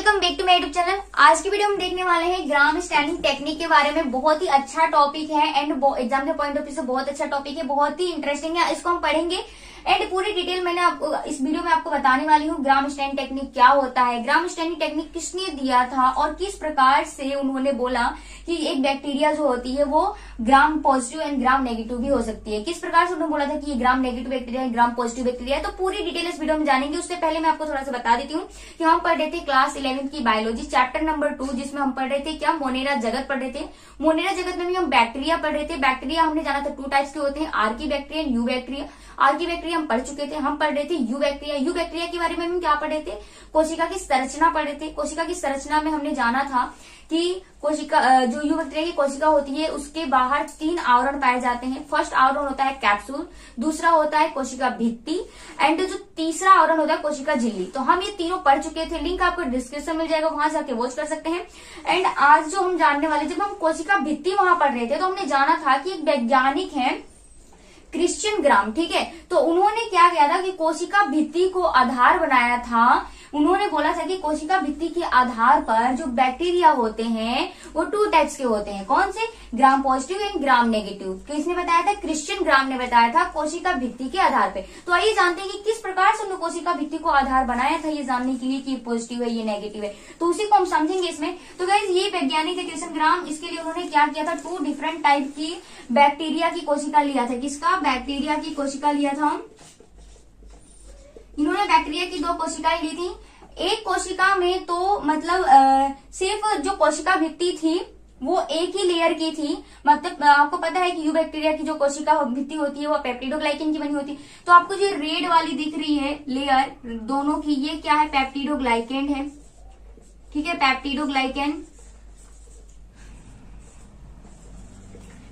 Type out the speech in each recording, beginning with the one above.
Welcome back to my YouTube channel. आज की video में देखने वाले हैं ग्राम स्टैंडिंग टेक्निक के बारे में। बहुत ही अच्छा टॉपिक है एंड एग्जाम के पॉइंट ऑफ व्यू से बहुत अच्छा टॉपिक है, बहुत ही इंटरेस्टिंग है। इसको हम पढ़ेंगे एंड पूरी डिटेल मैंने आपको इस वीडियो में आपको बताने वाली हूँ। ग्राम स्टैंडिंग टेक्निक क्या होता है, ग्राम स्टैंडिंग टेक्निक किसने दिया था और किस प्रकार से उन्होंने बोला कि एक बैक्टीरिया जो होती है वो gram positive and gram negative भी हो सकती है। किस प्रकार से उन्होंने बोला था कि ये ग्राम नेगेटिव बैक्टीरिया है, ग्राम पॉजिटिव बैक्टीरिया है। तो पूरी डिटेल इस वीडियो में जानेंगे। उससे पहले मैं आपको थोड़ा सा बता देती हूँ कि हम पढ़ रहे थे क्लास 11th की बायोलॉजी चैप्टर नंबर 2, जिसमें हम पढ़ रहे थे क्या, मोनेरा जगत पढ़ रहे थे। मोनेरा जगत में भी हम बैक्टीरिया पढ़ रहे थे। बैक्टीरिया हमने जाना था 2 टाइप्स के होते हैं, Archie bacteria and you bacteria. Archie bacteria हम पढ़ चुके थे। हम पढ़ रहे थे यू बैक्टीरिया। यू बैक्टीरिया के बारे में हम क्या पढ़ रहे थे, कोशिका की संरचना पढ़ रहे थे। कोशिका की संरचना में हमने जाना था कि कोशिका जो यू बैक्टीरिया की कोशिका होती है उसके बाहर 3 आवरण पाए जाते हैं। फर्स्ट आवरण होता है कैप्सूल, दूसरा होता है कोशिका भित्ति एंड जो तीसरा आवरण होता है कोशिका झिल्ली। तो हम ये तीनों पढ़ चुके थे। लिंक आपको डिस्क्रिप्शन मिल जाएगा, वहां जाके वॉच कर सकते हैं। एंड आज जो हम जानने वाले, जब हम कोशिका भित्ति वहां पढ़ रहे थे तो हमने जाना था कि एक वैज्ञानिक है क्रिश्चियन ग्राम, ठीक है। तो उन्होंने क्या किया था कि कोशिका भित्ति को आधार बनाया था। उन्होंने बोला था कि कोशिका भित्ति के आधार पर जो बैक्टीरिया होते हैं वो 2 टाइप्स के होते हैं। कौन से, gram positive and gram negative. किसने बताया था, क्रिश्चियन ग्राम ने बताया था कोशिका भित्ति के आधार पे। तो आइए जानते हैं कि किस प्रकार से उन्होंने कोशिका भित्ति को आधार बनाया था, ये जानने के लिए कि पॉजिटिव है ये नेगेटिव है। तो उसी को हम समझेंगे इसमें। तो गाइस ये वैज्ञानिक है क्रिश्चियन ग्राम। इसके लिए उन्होंने क्या किया था, 2 डिफरेंट टाइप की बैक्टीरिया की कोशिका लिया था। किसका, बैक्टीरिया की कोशिका लिया था। इन्होंने बैक्टीरिया की 2 कोशिकाएं ली थी। एक कोशिका में तो मतलब सिर्फ जो कोशिका भित्ति थी वो एक ही लेयर की थी। मतलब आपको पता है कि यू बैक्टीरिया की जो कोशिका भित्ति होती है वो पेप्टिडोग्लाइकेन की बनी होती है। तो आपको जो रेड वाली दिख रही है लेयर दोनों की, ये क्या है, पेप्टिडोग्लाइकेन है, ठीक है, पेप्टिडोग्लाइकेन।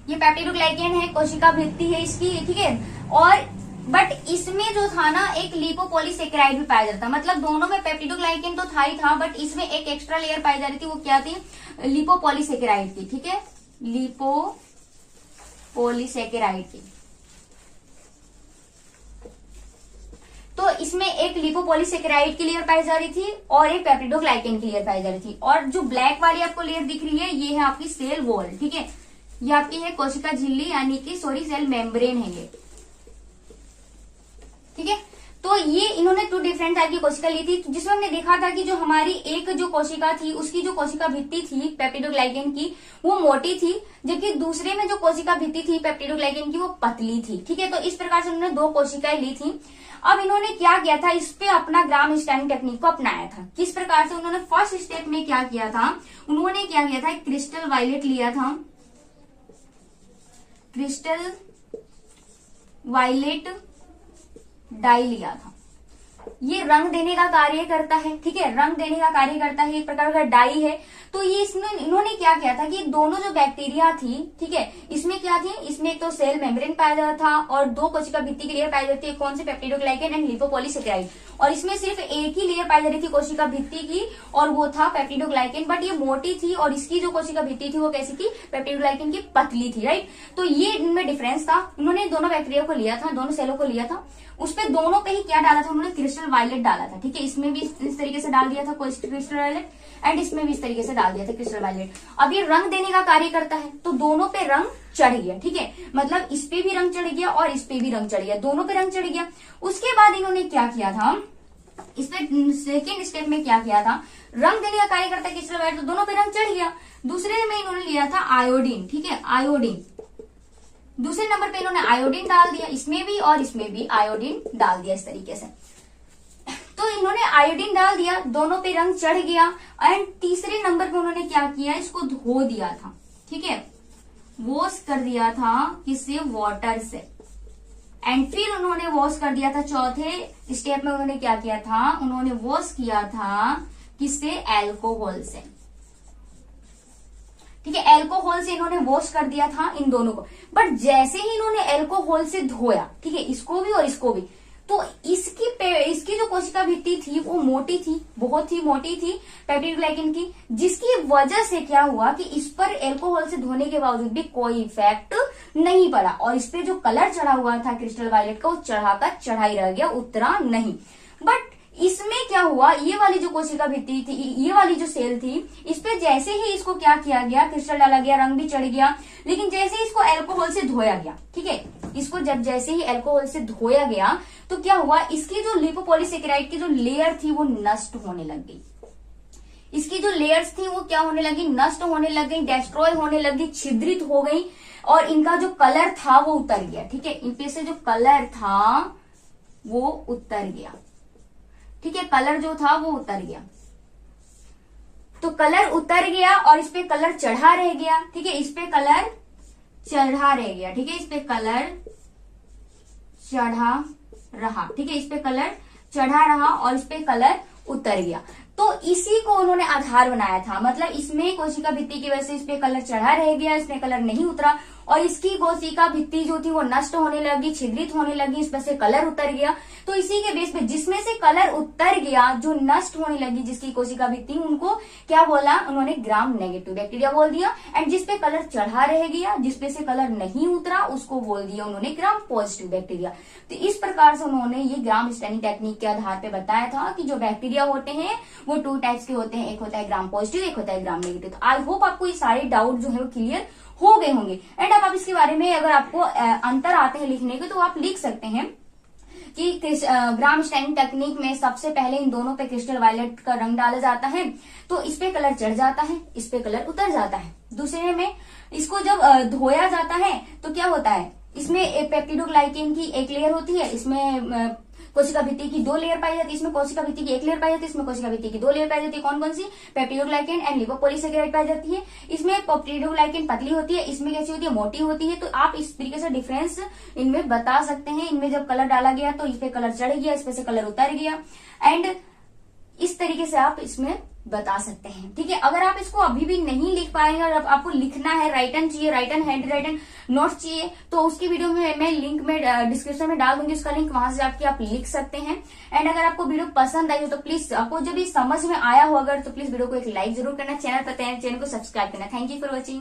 ये पेप्टिडोग्लाइकेन है, कोशिका भित्ति है इसकी, ठीक है। और बट इसमें जो था ना एक लिपोपॉलीसेकेराइड भी पाया जाता, मतलब दोनों में पेप्टिडोग्लाइकेन तो था ही था बट इसमें एक एक्स्ट्रा लेयर पाई जा रही थी। वो क्या थी, लिपोपॉलीसेकेराइड की, ठीक है, लिपोपॉलीसेकेराइड की। तो इसमें एक लिपोपॉलीसेकेराइड की लेयर पाई जा रही थी और एक पेप्टिडोग्लाइकेन की लेयर पाई जा रही थी। और जो ब्लैक वाली आपको लेयर दिख रही है ये है आपकी सेल वॉल, ठीक है। ये आपकी है कोशिका झिल्ली यानी कि सेल मेम्ब्रेन है ये, ठीक है। तो ये इन्होंने 2 डिफरेंट टाइप की कोशिका ली थी, जिसमें हमने देखा था कि जो हमारी एक जो कोशिका थी उसकी जो कोशिका भित्ति थी पेप्टिडोग्लाइकेन की वो मोटी थी, जबकि दूसरे में जो कोशिका भित्ति थी पेप्टिडोग्लाइकेन की वो पतली थी, ठीक है। तो इस प्रकार से उन्होंने 2 कोशिकाएं ली थी। अब इन्होंने क्या किया था, इस पे अपना ग्राम स्टैंडिंग टेक्निक को अपनाया था। किस प्रकार से, उन्होंने फर्स्ट स्टेप में क्या किया था, उन्होंने क्या किया था, क्रिस्टल वायलेट लिया था। क्रिस्टल वायलेट डाई लिया था। ये रंग देने का कार्य करता है, ठीक है, रंग देने का कार्य करता है, एक प्रकार का डाई है। तो ये इसमें इन्होंने क्या किया था कि दोनों जो बैक्टीरिया थी, ठीक है, इसमें क्या थी, इसमें एक तो सेल मेम्ब्रेन पाया जाता था और 2 कोशिका भित्ति की लेयर पाई जाती है। कौन से, पेप्टिडोग्लाइकेन एंड लिपोपॉलीसेकेराइड। और इसमें सिर्फ एक ही लेयर पाई जा रही थी कोशिका भित्ति की और वो था पेप्टिडोग्लाइकेन, बट ये मोटी थी और इसकी जो कोशिका भित्ति थी वो कैसी थी, पेप्टिडोग्लाइकेन की पतली थी, राइट। तो ये इनमें डिफरेंस था। उन्होंने दोनों बैक्टीरिया को लिया था, दोनों सेलों को लिया था, उस पे दोनों पे ही क्या डाला था, उन्होंने क्रिस्टल वायलेट डाला था, ठीक है। इसमें भी इस तरीके से डाल दिया था क्रिस्टल वायलेट एंड इसमें भी इस तरीके से डाल दिया था क्रिस्टल वायलेट। अब ये रंग देने का कार्य करता है तो दोनों पे रंग चढ़ गया, ठीक है, मतलब इस पे भी रंग चढ़ गया और इस पे भी रंग चढ़ गया, दोनों पे रंग चढ़ गया। उसके बाद इन्होंने क्या किया था, इस पे सेकेंड स्टेप में क्या किया था, रंग देने का कार्य करता है क्रिस्टल वायलेट, तो दोनों पे रंग चढ़ गया। दूसरे में इन्होंने लिया था आयोडीन, ठीक है, आयोडीन। दूसरे नंबर पे इन्होंने आयोडीन डाल दिया, इसमें भी और इसमें भी आयोडीन डाल दिया इस तरीके से। तो इन्होंने आयोडीन डाल दिया, दोनों पे रंग चढ़ गया। एंड तीसरे नंबर पे उन्होंने क्या किया, इसको धो दिया था, ठीक है, वॉश कर दिया था किससे, वाटर से। एंड फिर उन्होंने वॉश कर दिया था, चौथे स्टेप में उन्होंने क्या किया था, उन्होंने वॉश किया था किससे, एल्कोहल से, ठीक है। एल्कोहल से इन्होंने वॉश कर दिया था इन दोनों को। बट जैसे ही इन्होंने एल्कोहल से धोया, ठीक है, इसको भी और इसको भी, तो इसकी जो कोशिका भित्ति थी वो मोटी थी, बहुत ही मोटी थी पेप्टिडोग्लाइकेन की, जिसकी वजह से क्या हुआ कि इस पर एल्कोहल से धोने के बावजूद भी कोई इफेक्ट नहीं पड़ा और इस पे जो कलर चढ़ा हुआ था क्रिस्टल वायलेट का वो चढ़ा ही रह गया, उतरा नहीं। बट इसमें क्या हुआ, ये वाली जो कोशिका भित्ति थी, ये वाली जो सेल थी, इस पे जैसे ही इसको क्या किया गया, क्रिस्टल डाला गया, रंग भी चढ़ गया, लेकिन जैसे ही इसको अल्कोहल से धोया गया, ठीक है, इसको जब जैसे ही अल्कोहल से धोया गया तो क्या हुआ, इसकी जो लिपोपॉलीसेकेराइड की जो लेयर थी वो नष्ट होने लग गई। इसकी जो लेयर्स थी वो क्या होने लगी, नष्ट होने लग गई, डिस्ट्रॉय होने लगी, छिद्रित हो गई, और इनका जो कलर था वो उतर गया। ठीक है, इनपे से जो कलर था वो उतर गया। ठीक है, कलर जो था वो उतर गया। तो कलर उतर गया और इस पे कलर चढ़ा रह गया। ठीक है, इस पे कलर चढ़ा रह गया। ठीक है, इस पे कलर चढ़ा रहा। ठीक है, इस पे कलर चढ़ा रहा और इस पे कलर उतर गया। तो इसी को उन्होंने आधार बनाया था, मतलब इसमें कोशिका भित्ति की वजह से इस पे कलर चढ़ा रह गया, इसमें कलर नहीं उतरा, और इसकी कोशिका भित्ति जो थी वो नष्ट होने लगी, छिद्रित होने लगी, इस पर से कलर उतर गया। तो इसी के बेस पे जिसमें से कलर उतर गया, जो नष्ट होने लगी जिसकी कोशिका भित्ति, उनको क्या बोला उन्होंने, ग्राम नेगेटिव बैक्टीरिया बोल दिया। एंड जिसपे कलर चढ़ा रह गया, जिसपे से कलर नहीं उतरा, उसको बोल दिया उन्होंने ग्राम पॉजिटिव बैक्टीरिया। तो इस प्रकार से उन्होंने ये ग्राम स्टैनिंग टेक्निक के आधार पे बताया था कि जो बैक्टीरिया होते हैं वो 2 टाइप्स के होते हैं, एक होता है ग्राम पॉजिटिव, एक होता है ग्राम नेगेटिव। तो आई होप आपको ये सारे डाउट जो है वो क्लियर हो गए होंगे। एंड अब आप इसके बारे में अगर आपको अंतर आते हैं लिखने के तो आप लिख सकते हैं कि ग्राम स्टैनिंग टेक्निक में सबसे पहले इन दोनों पे क्रिस्टल वायलेट का रंग डाला जाता है, तो इस पे कलर चढ़ जाता है, इस पे कलर उतर जाता है। दूसरे में इसको जब धोया जाता है तो क्या होता है, इसमें पेप्टिडोग्लाइकेन की एक लेयर होती है, इसमें कोशिका भित्ति की 2 लेयर पाई जाती है, इसमें कोशिका भित्ति की 1 लेयर पाई जाती है, इसमें कोशिका भित्ति की 2 लेयर पाई जाती है। कौन कौन सी, पेप्टिडोग्लाइकेन एंड लिपोपॉलीसेकेराइड पाई जाती है। इसमें पेप्टिडोग्लाइकेन पतली होती है, इसमें कैसी होती है, मोटी होती है। तो आप इस तरीके से डिफरेंस इनमें बता सकते हैं। इनमें जब कलर डाला गया तो इस पे कलर चढ़ गया, इस पे से कलर उतर गया, एंड इस तरीके से आप इसमें बता सकते हैं। ठीक है, अगर आप इसको अभी भी नहीं लिख पाएंगे और आपको लिखना है, राइटन चाहिए, राइटन हैंड राइटन नोट्स चाहिए, तो उसकी वीडियो में मैं लिंक में डिस्क्रिप्शन में डाल दूंगी उसका लिंक, वहां से जाके आप लिख सकते हैं। एंड अगर आपको वीडियो पसंद आई हो तो प्लीज, आपको जब ये समझ में आया हो अगर, तो प्लीज वीडियो को एक लाइक जरूर करना, चैनल पर चैनल को सब्सक्राइब करना। Thank you for watching.